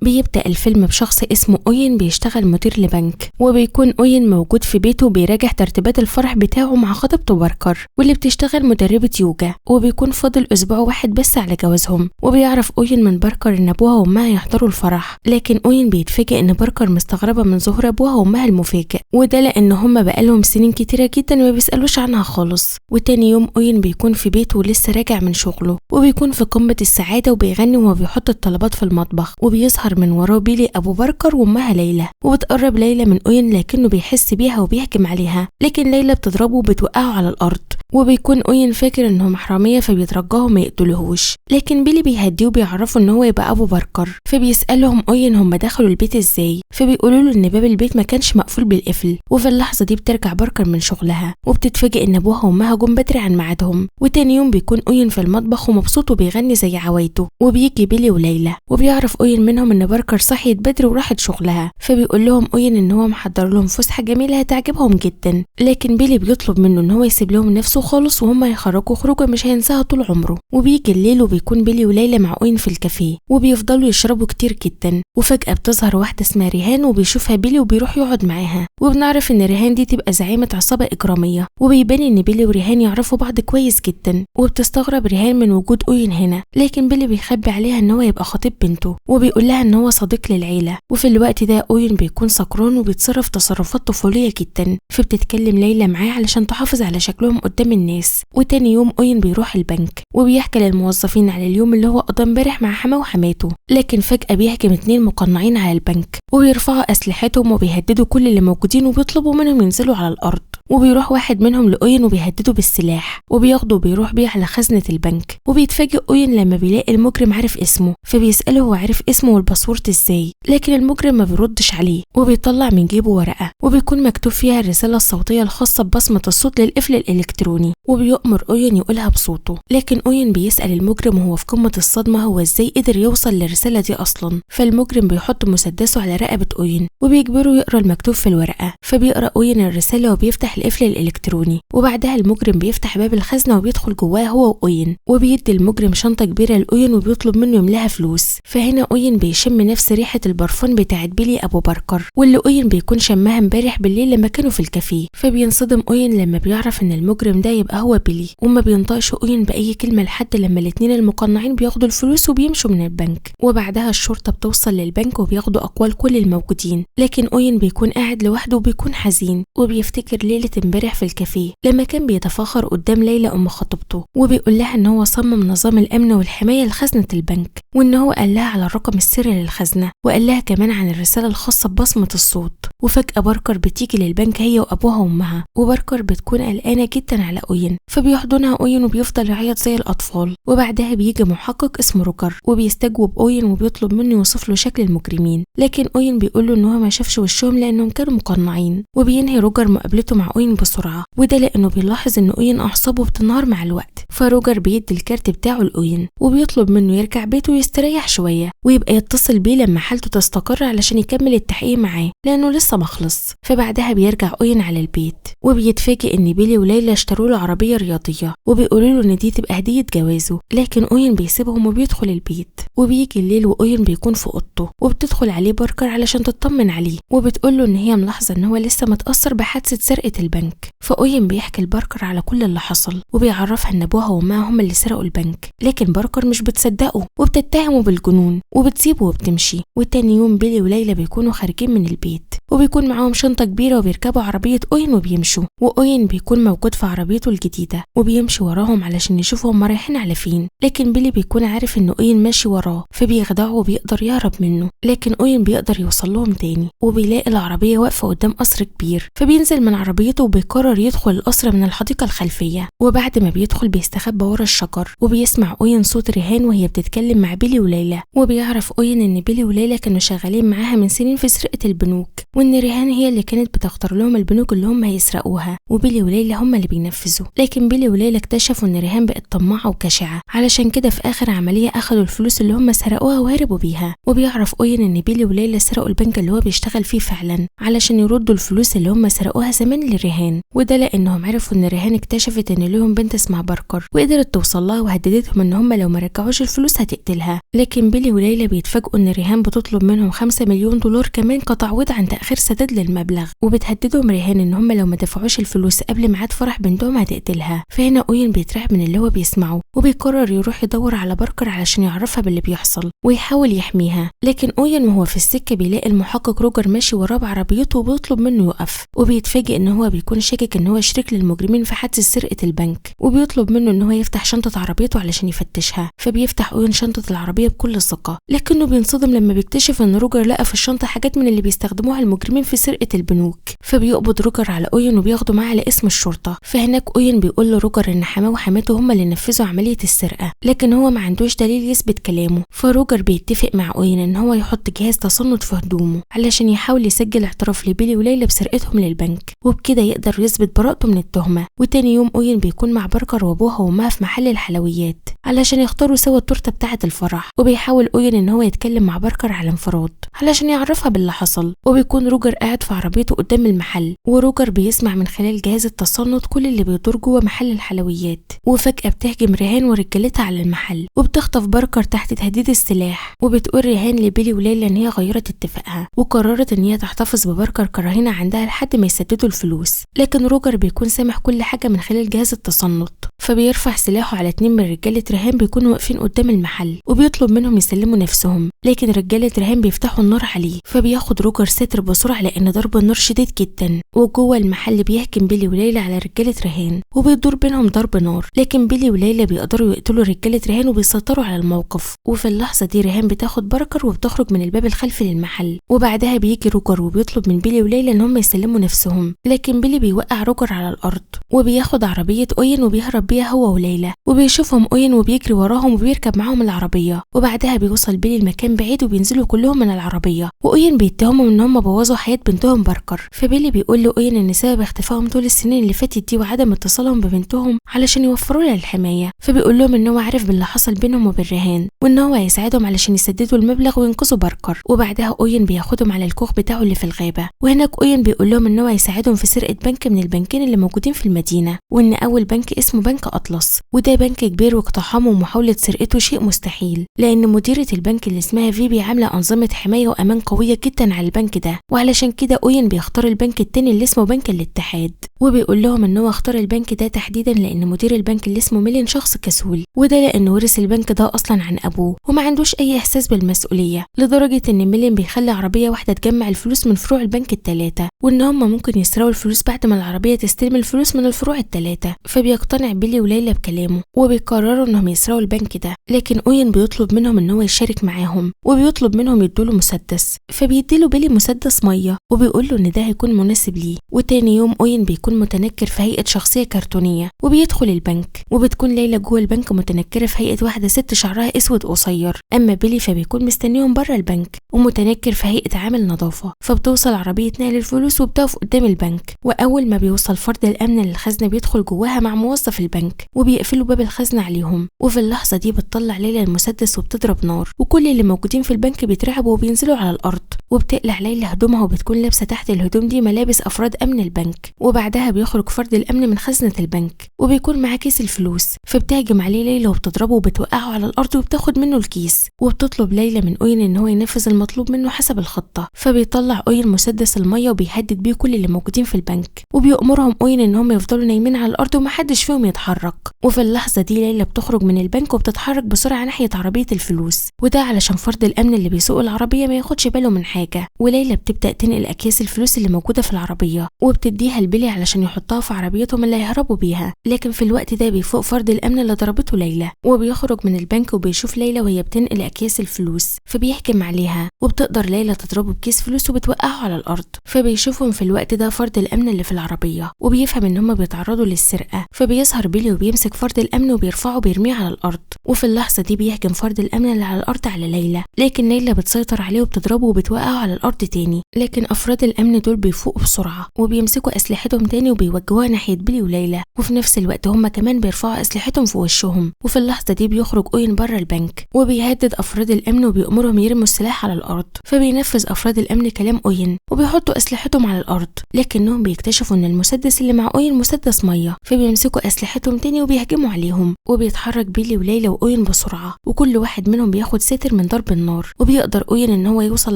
بيبدأ الفيلم بشخص اسمه أوين بيشتغل مدير لبنك، وبيكون أوين موجود في بيته بيراجع ترتيبات الفرح بتاعه مع خطيبته باركر واللي بتشتغل مدربة يوجا، وبيكون فاضل أسبوع واحد بس على جوازهم. وبيعرف أوين من باركر إن أبوها وأمها يحضروا الفرح، لكن أوين بيتفاجئ إن باركر مستغربة من ظهور أبوها وأمها المفاجئ، وده لأن هما بقالهم سنين كتيرة جدا ما بيسألوش عنها خالص. وتاني يوم أوين بيكون في بيته ولسه راجع من شغله، وبيكون في قمة السعادة وبيغني وهو بيحط الطلبات في المطبخ، وبيظهر من وراه بيلي أبو باركر وأمها ليلى، وبتقرب ليلى من أوين لكنه بيحس بيها وبيهجم عليها، لكن ليلى بتضربه وبتوقعه على الأرض. وبيكون أوين فاكر انهم حرامية فبيترجاهم ما يقتلوهوش، لكن بيلي بيهديه وبيعرفه ان هو يبقى ابو باركر. فبيسألهم أوين هم دخلوا البيت ازاي، فبيقولوا له ان باب البيت ما كانش مقفول بالقفل. وفي اللحظة دي بترجع باركر من شغلها وبتتفاجئ ان ابوها وامها جم بدري عن ميعادهم. وتاني يوم بيكون أوين في المطبخ ومبسوط وبيغني زي عوايده، وبيجي بيلي وليلى وبيعرف أوين منهم ان باركر صحيت بدري وراحت شغلها. فبيقول لهم أوين ان هو محضر لهم فسحة جميلة هتعجبهم جدا، لكن بيلي بيطلب منه ان هو يسيب لهم نفسه خالص وهما يخرجوا خروجه مش هينساها طول عمره. وبيجي الليل وبيكون بيلي وليلى مع أوين في الكافيه وبيفضلوا يشربوا كتير جدا، وفجأة بتظهر واحدة اسمها ريهان وبيشوفها بيلي وبيروح يقعد معاها، وبنعرف ان ريهان دي تبقى زعيمة عصابة إجرامية، وبيبان ان بيلي وريهان يعرفوا بعض كويس جدا. وبتستغرب ريهان من وجود أوين هنا، لكن بيلي بيخبي عليها ان هو يبقى خطيب بنته، وبيقول لها ان هو صديق للعيلة. وفي الوقت ده أوين بيكون سكران وبيتصرف تصرفات طفولية جدا، فبتتكلم ليلى معاه علشان تحافظ على شكلهم قدام الناس. وتاني يوم أوين بيروح البنك وبيحكي للموظفين على اليوم اللي هو قضى امبارح مع حماه وحماته، لكن فجأة بيهجم 2 مقنعين على البنك وبيرفعوا أسلحتهم وبيهددوا كل اللي موجودين وبيطلبوا منهم ينزلوا على الأرض. وبيروح واحد منهم لأوين وبيهدده بالسلاح وبياخده وبيروح بيه على خزنة البنك. وبيتفاجئ أوين لما بيلاقي المجرم عارف اسمه، فبيسأله هو عارف اسمه والباسورد ازاي، لكن المجرم ما بيردش عليه. وبيطلع من جيبه ورقة وبيكون مكتوب فيها الرسالة الصوتية الخاصة ببصمة الصوت للقفل الإلكتروني، وبيؤمر أوين يقولها بصوته. لكن أوين بيسأل المجرم وهو في قمة الصدمة هو ازاي قدر يوصل للرسالة دي أصلا. فالمجرم بيحط مسدسه على رقبة أوين وبيجبره يقرأ المكتوب في الورقة. فبيقرأ أوين الرسالة وبيفتح القفل الإلكتروني، وبعدها المجرم بيفتح باب الخزنة وبيدخل جواه هو وأوين، وبيدي المجرم شنطة كبيرة لأوين وبيطلب منه يملاها فلوس. فهنا أوين بيشم نفس ريحة البرفان بتاعت بيلي أبو باركر واللي أوين بيكون شمها امبارح بالليل لما كانوا في الكافيه. فبينصدم أوين لما بيعرف إن المجرم ده يبقى هو بيلي، وما بينطقش أوين بأي كلمة لحد لما الاتنين المقنعين بياخدوا الفلوس وبيمشوا من البنك. وبعدها الشرطة بتوصل للبنك وبياخدوا أقوال كل الموجودين، لكن أوين بيكون قاعد لوحده وبيكون حزين، وبيفتكر ليلة امبارح في الكافيه لما كان بيتفاخر قدام ليلى أم خطيبته وبيقول لها إن هو صمم نظام الأمن والحماية لخزنة البنك، وإن هو قال لها على الرقم السري للخزنة، وقال لها كمان عن الرسالة الخاصة ببصمة الصوت. وفجأة باركر بتيجي للبنك هي وأبوها وأمها، وباركر بتكون قلقانة جدا على أوين، فبيحضنها أوين وبيفضل يعيط زي الأطفال. وبعدها بيجي محقق اسمه روجر وبيستجوب أوين وبيطلب منه يوصف له شكل المجرمين، لكن أوين بيقول له إن هو ما شافش وشهم لأنهم كانوا مقنعين. وبينهي روجر مقابلته مع أوين بسرعة، وده لأنه بيلاحظ إن أوين أعصابه بتنهار مع الوقت. فروجر بيدي الكارت بتاعه لأوين وبيطلب منه يرجع بيته ويستريح شوية ويبقى يتصل بيه لما حالته تستقر علشان يكمل التحقيق معاه لأنه لسه مخلص. فبعدها بيرجع أوين على البيت وبيتفاجئ إن بيلي وليلى اشتروا له عربية رياضية وبيقولوا له إن دي تبقى هدية جوازه، لكن أوين بيسيبهم وبيدخل البيت. وبيجي الليل وأوين بيكون في أوضته وبتدخل عليه باركر علشان تطمن عليه، وبتقول له إن هي ملاحظة إن هو لسه متأثر بحادثة سرقة البنك. فأوين بيحكي لباركر على كل اللي حصل وبيعرفها إن أبوها وأمها هم اللي سرقوا البنك، لكن باركر مش بتصدقه وبتتهمه بالجنون وبتسيبه وبتمشي. وتاني يوم بيلي وليلى بيكونوا خارجين من البيت وبيكون معاهم شنطة كبيرة وبيركبوا عربية أوين وبيمشوا، وأوين بيكون موجود في عربيته الجديدة وبيمشي وراهم علشان يشوفوا هم رايحين على فين، لكن بيلي بيكون عارف إن أوين ماشي وراه فبيخدعه وبيقدر يهرب منه، لكن أوين بيقدر يوصل لهم تاني وبيلاقي العربية واقفة قدام قصر كبير. فبينزل من عربيته وبيقرر يدخل القصر من الحديقة الخلفية، وبعد ما بيدخل بيستخبى ورا الشجر وبيسمع أوين صوت ريهان وهي بتتكلم مع بيلي وليلى، وبيعرف أوين إن بيلي وليلى كانوا شغالين معاها من سنين في سرقة البنوك، وإن ريهان هي اللي كانت بتختار لهم البنوك اللي هم هيسرقوها، وبيلي وليلى هم اللي بينفذوا. لكن بيلي وليلى اكتشفوا إن ريهان بقت طماعة وكشعة، علشان كده في آخر عملية أخدوا الفلوس اللي هم سرقوها وهربوا بيها. وبيعرف أوين إن بيلي وليلى سرقوا البنك اللي هو بيشتغل فيه فعلا علشان يردوا الفلوس اللي هم سرقوها زمان لريهان، وده لأنهم عرفوا إن ريهان اكتشفت إن ليهم بنت اسمها باركر وقدرت توصل لها وهددتهم إن هم لو ما رجعوش الفلوس هتقتلها. لكن بيلي وليلى بيتفاجئوا إن ريهان بتطلب منهم 5 مليون دولار كمان كتعويض عن تأخير سداد للمبلغ، وبتهددهم ريهان إن هم لو ما دفعوش الفلوس قبل ميعاد فرح بنتهم هتقتلها. فهنا أوين بيترعب من اللي هو بيسمعه، وبيقرر يروح يدور على باركر علشان يعرفها باللي بيحصل ويحاول يحميها. لكن أوين وهو في السكة بيلاقي المحقق روجر ماشي وراه بعربيته وبيطلب منه يقف، وبيتفاجئ إن هو بيكون شاكك إن هو شريك للمجرمين في حادثة سرقة البنك، وبيطلب منه إن هو يفتح شنطة عربيته علشان يفتشها. فبيفتح أوين شنطة العربية بكل ثقة، لكنه بينصدم لما بيكتشف إن روجر لقى في الشنطة حاجات من اللي بيستخدموها المجرمين في سرقة البنوك. فبيقبض روجر على أوين وبياخده معاه على اسم الشرطة. فهناك أوين بيقول لروجر إن حماه وحماته هم اللي نفذوا عملية السرقة، لكن هو ما عندوش دليل يثبت كلامه. فروجر بيتفق مع أوين إن هو يحط جهاز تصنت في هدومه علشان يحاول يسجل اعتراف لبيلي وليلى بسرقتهم للبنك، وبكده يقدر يثبت براءته من التهمة. وتاني يوم أوين بيكون مع باركر وأبوها وأمها في محل الحلويات علشان يختاروا سوا التورته بتاعه الفرح. وبيحاول أوين ان هو يتكلم مع باركر على انفراد علشان يعرفها باللي حصل. وبيكون روجر قاعد في عربيته قدام المحل، وروجر بيسمع من خلال جهاز التصنت كل اللي بيدور جوه محل الحلويات. وفجأة بتهجم ريهان ورجالتها على المحل وبتخطف باركر تحت تهديد السلاح. وبتقول ريهان لبيلي وليلى ان هي غيرت اتفاقها وقررت ان هي تحتفظ بباركر كرهينة عندها لحد ما يسددوا الفلوس. لكن روجر بيكون سامح كل حاجة من خلال جهاز التصنت، فبيرفع سلاحه على 2 من رجالة ريهان بيكونوا واقفين قدام المحل وبيطلب منهم يسلموا نفسهم. لكن رجالة ريهان بيفتحوا النار عليه، فبياخد روجر ستر بسرعة لأن ضرب النار شديد جدا. وجوه المحل بيهجم بيلي وليلى على رجالة ريهان وبيدور بينهم ضرب نار، لكن بيلي وليلى بيقدروا يقتلوا رجالة ريهان وبيسيطروا على الموقف. وفي اللحظة دي ريهان بتاخد باركر وبتخرج من الباب الخلفي للمحل، وبعدها بيجي روجر وبيطلب من بيلي وليلى ان هم يسلموا نفسهم. لكن بيلي بيوقع روجر على الأرض وبياخد عربية أوين وبيهرب بيها هو وليلى، وبيشوفهم أوين وبيجري وراهم وبيركب معاهم العربية. وبعدها بيوصل بيلي المكان بعيد وبينزلوا كلهم من العربية، وأوين بيتهمهم ان هم بوظوا حياة بنتهم باركر. فبيلي بيقول له أوين ان سبب اختفائهم طول السنين اللي فاتت دي وعدم اتصالهم ببنتهم علشان يوفروا لها الحماية. فبيقول لهم ان هو عارف باللي حصل بينهم وبين ريهان وان هو هيساعدهم علشان يسددوا المبلغ وينقذوا باركر. وبعدها أوين بياخدهم على الكوخ بتاعه اللي في الغابة، وهناك أوين بيقول لهم ان هو هيساعدهم في سرقة بنك من البنكين اللي موجودين في المدينة، وان اول بنك اسمه بنك أطلس، وده بنك كبير واقتحامه ومحاولة سرقته شيء مستحيل لان مديرة البنك اللي اسمها فيبي عاملة أنظمة حماية وأمان قوية جدا على البنك ده. وعلشان كده أوين بيختار البنك التاني اللي اسمه بنك الاتحاد، وبيقول لهم ان هو اختار البنك ده تحديدا لان مدير البنك اللي اسمه ميلين شخص كسول، وده لانه ورث البنك ده اصلا عن ابوه وما عندوش اي احساس بالمسؤوليه، لدرجه ان ميلين بيخلي عربيه واحده تجمع الفلوس من فروع البنك الثلاثه، وان هم ممكن يسرقوا الفلوس بعد ما العربيه تستلم الفلوس من الفروع الثلاثه. فبيقتنع بيلي وليلى بكلامه وبيقرروا انهم يسرقوا البنك ده. لكن أوين بيطلب منهم ان هو يشارك معاهم وبيطلب منهم يدوله مسدس، فبيديله بيلي مسدس ميه وبيقول له ان ده هيكون مناسب ليه. وتاني يوم أوين بيكون متنكر في هيئة شخصية كرتونية وبيدخل البنك، وبتكون ليلى جوه البنك متنكرة في هيئة واحدة ست شعرها اسود قصير. اما بيلي فبيكون مستنيهم بره البنك ومتنكر في هيئة عامل نظافة. فبتوصل عربية نقل الفلوس وبتقف قدام البنك، واول ما بيوصل فرد الامن للخزنة بيدخل جواها مع موظف البنك وبيقفلوا باب الخزنة عليهم. وفي اللحظة دي بتطلع ليلى المسدس وبتضرب نار، وكل اللي موجودين في البنك بيترعبوا وبينزلوا على الارض. وبتقلع ليلى هدومها وبتكون لابسة تحت الهدوم دي ملابس افراد امن البنك. وبعدها بيخرج فرد الامن من خزنة البنك وبيكون معاه كيس الفلوس، فبتهجم عليه ليلى وبتضربه وبتوقعه على الارض وبتاخد منه الكيس. وبتطلب ليلى من أوين ان هو ينفذ المطلوب منه حسب الخطة. فبيطلع أوين مسدس المية وبيهدد بيه كل اللي موجودين في البنك، وبيأمرهم أوين ان هم يفضلوا نايمين على الارض ومحدش فيهم يتحرك. وفي اللحظة دي ليلى بتخرج من البنك وبتتحرك بسرعة ناحية عربية الفلوس، وده علشان فرد الامن اللي بيسوق العربية ما ياخدش باله من حاجة. وليلى بتبدأ تنقل اكياس الفلوس اللي موجودة في العربية وبتديها لبيلي علشان يحطها في عربيتهم اللي هيهربوا بيها. لكن في الوقت ده بيفوق فرد الامن اللي ضربته ليلى وبيخرج من البنك وبيشوف ليلى وهي بتنقل اكياس الفلوس، فبيهجم عليها وبتقدر ليلى تضربه بكيس فلوس وبتوقعه على الارض. فبيشوفهم في الوقت ده فرد الامن اللي في العربية وبيفهم ان هم بيتعرضوا للسرقة، فبيظهر بيلي وبيمسك فرد الامن وبيرفعه وبيرميه على الارض. وفي اللحظة دي بيهجم فرد الامن اللي على الارض على ليلى، لكن ليلى بتسيطر عليه وبتضربه وبتوقعه على الارض تاني. لكن أفراد الأمن دول بيفوقوا بسرعة وبيمسكوا أسلحتهم تاني وبيوجهوها ناحية بيلي وليلى، وفي نفس الوقت هما كمان بيرفعوا أسلحتهم في وشهم. وفي اللحظة دي بيخرج أوين بره البنك وبيهدد أفراد الأمن وبيأمرهم يرموا السلاح على الأرض. فبينفذ أفراد الأمن كلام أوين وبيحطوا أسلحتهم على الأرض، لكنهم بيكتشفوا إن المسدس اللي مع أوين مسدس مية، فبيمسكوا أسلحتهم تاني وبيهجموا عليهم. وبيتحرك بيلي وليلى وأوين بسرعة وكل واحد منهم بياخد ساتر من ضرب النار، وبيقدر أوين إن هو يوصل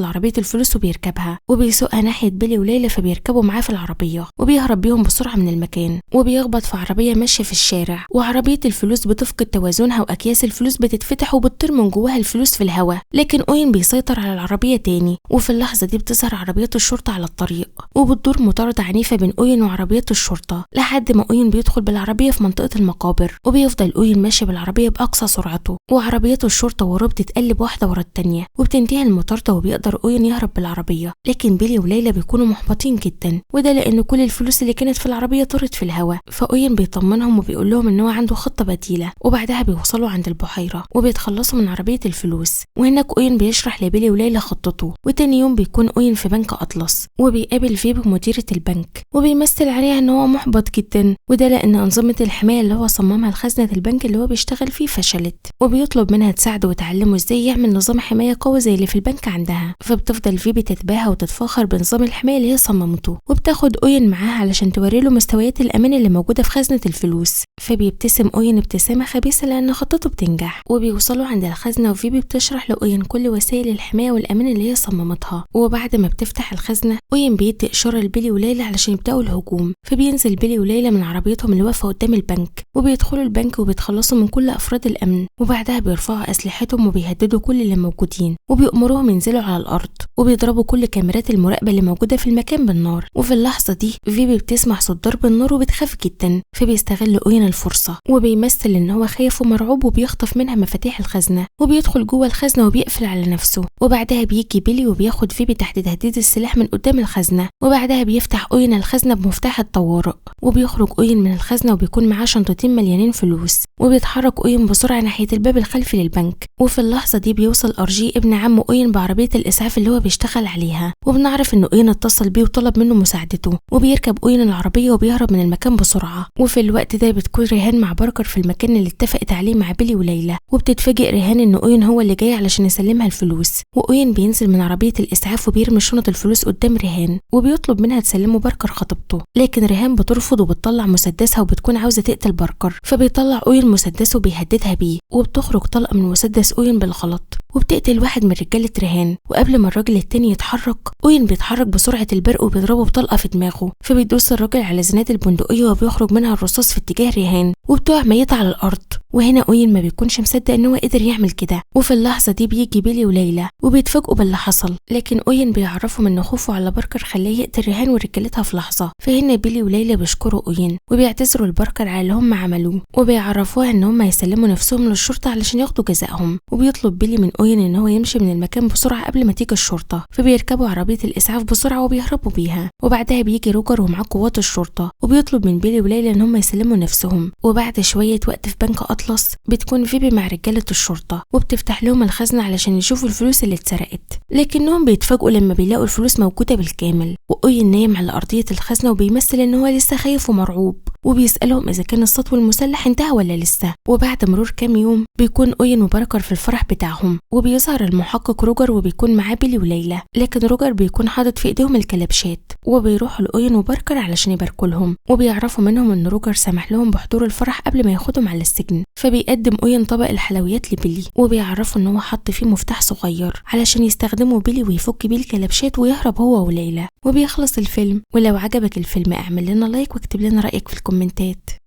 لعربية الفلوس وبيركبها وبيسوقها ناحية بيلي وليلى، فبيركبوا معاه في العربية وبيهرب بيهم بسرعة من المكان. وبيخبط في عربية ماشية في الشارع وعربية الفلوس بتفقد توازنها وأكياس الفلوس بتتفتح وبتطير من جواها الفلوس في الهواء، لكن أوين بيسيطر على العربية تاني. وفي اللحظة دي بتظهر عربيات الشرطة على الطريق وبتدور مطاردة عنيفة بين أوين وعربيات الشرطة لحد ما أوين بيدخل بالعربية في منطقة المقابر. وبيفضل أوين ماشي بالعربية بأقصى سرعته وعربيات الشرطة وراه بتتقلب واحدة ورا التانية وبتنتهي المطاردة وبيقدر أوين يهرب بالعربية. لكن بيلي وليلى بيكونوا محبطين جدا، وده لأن كل الفلوس اللي كانت في العربية طارت في الهواء. فأوين بيطمنهم وبيقول لهم إن هو عنده خطة بديلة، وبعدها بيوصلوا عند البحيرة وبيتخلصوا من عربية الفلوس. وهناك أوين بيشرح لبيلي وليلى خطته. وتاني يوم بيكون أوين في بنك أطلس وبيقابل فيبي مديرة البنك وبيمثل عليها إن هو محبط جدا، وده لأن أنظمة الحماية اللي هو صممها لخزنة البنك اللي هو بيشتغل فيه فشلت، وبيطلب منها تساعده وتعلمه إزاي يعمل نظام حماية قوي زي اللي في البنك عندها. فبتفضل فيبي تتباهى وتتفاخر بنظام الحماية اللي هي صممته، وبتاخد أوين معاها علشان توري له مستويات الأمان اللي موجودة في خزنة الفلوس. فبيبتسم أوين ابتسامة خبيثة لأن خطته بتنجح. وبيوصلوا عند الخزنة وفيبي بتشرح لأوين كل وسائل الحماية والأمان اللي هي صممتها. وبعد ما بتفتح الخزنة أوين بيدي إشارة لبيلي وليلى علشان يبدأوا الهجوم. فبينزل بيلي وليلى من عربيتهم اللي واقفة قدام البنك وبيدخلوا البنك وبيتخلصوا من كل أفراد الأمن، وبعدها بيرفعوا أسلحتهم وبيهددوا كل اللي موجودين وبيأمروهم ينزلوا على الأرض وبيضربوا كل كاميرات المراقبة اللي موجودة في المكان بالنار. وفي اللحظة دي فيبي بتسمع صوت ضرب النار وبتخاف جدا، فبيستغل أوين الفرصة وبيمثل إن هو خايف ومرعوب وبيخطف منها مفاتيح الخزنة وبيدخل جوه الخزنة وبيقفل على نفسه. وبعدها بيجي بيلي وبياخد فيبي تحت تهديد السلاح من قدام الخزنة، وبعدها بيفتح أوين الخزنة بمفتاح الطوارئ وبيخرج أوين من الخزنة وبيكون معاه شنطتين مليانين فلوس. وبيتحرك أوين بسرعة ناحية الباب الخلفي للبنك. وفي اللحظة دي بيوصل أرجي ابن عم أوين بعربية الإسعاف اللي هو بيشتغل عليها، وبنعرف إن أوين اتصل بيه وطلب منه مساعدته. وبيركب أوين العربية وبيهرب من المكان بسرعة. وفي الوقت ده بتكون ريهان مع باركر في المكان اللي اتفقت عليه مع بيلي وليلى، وبتتفاجئ ريهان إن أوين هو اللي جاي علشان يسلمها الفلوس. وأوين بينزل من عربية الإسعاف وبيرمي شنط الفلوس قدام ريهان وبيطلب منها تسلمه باركر خطيبته، لكن ريهان بترفض وبتطلع مسدسها وبتكون عاوزة تقتل باركر. فبيطلع أوين مسدسه وبيهددها بيه، وبتخرج طلقة من مسدس أوين بالغلط وبتقتل واحد من رجالة ريهان. وقبل ما الراجل التاني يتحرك أوين بيتحرك بسرعة البرق وبيضربه بطلقة في دماغه، فبيدوس الراجل على زناد البندقية وبيخرج منها الرصاص في اتجاه ريهان وبتقع ميتة على الأرض. وهنا أوين ما بيكونش مصدق ان هو قدر يعمل كده. وفي اللحظة دي بيجي بيلي وليلى وبيتفاجئوا باللي حصل، لكن أوين بيعرفهم ان خوفه على باركر خلاه يقتل ريهان ورجالتها في لحظة. فهنا بيلي وليلى بيشكروا أوين وبيعتذروا لباركر على اللي هم عملوه، وبيعرفوها ان هم يسلموا نفسهم للشرطة علشان ياخدوا جزائهم. وبيطلب بيلي من أوين ان هو يمشي من المكان بسرعة قبل ما تيجي الشرطة، فبيركبوا عربية الإسعاف بسرعة وبيهربوا بيها. وبعدها بيجي روجر ومعاه قوات الشرطة وبيطلب من بيلي وليلى ان هم يسلموا نفسهم. وبعد شوية وقت في بنك أطلس بتكون فيبي مع رجالة الشرطة وبتفتح لهم الخزنة علشان يشوفوا الفلوس اللي اتسرقت، لكنهم بيتفاجئوا لما بيلاقوا الفلوس موجودة بالكامل. وأوين نايم على أرضية الخزنة وبيمثل ان هو لسه خايف ومرعوب، وبيسألهم إذا كان السطو المسلح انتهى ولا لسه. وبعد مرور كام يوم بيكون أوين وباركر في الفرح بتاعهم، وبيظهر المحقق روجر وبيكون معاه بيلي وليلى، لكن روجر بيكون حاطط في ايديهم الكلبشات وبيروحوا لأوين وباركر علشان يباركوا لهم، وبيعرفوا منهم ان روجر سمح لهم بحضور الفرح قبل ما ياخدهم على السجن. فبيقدم أوين طبق الحلويات لبيلي وبيعرفوا ان هو حط فيه مفتاح صغير علشان يستخدمه بيلي ويفك بيه الكلبشات ويهرب هو وليلى. وبيخلص الفيلم. ولو عجبك الفيلم اعمل لنا لايك واكتب لنا رأيك في الكومنتات.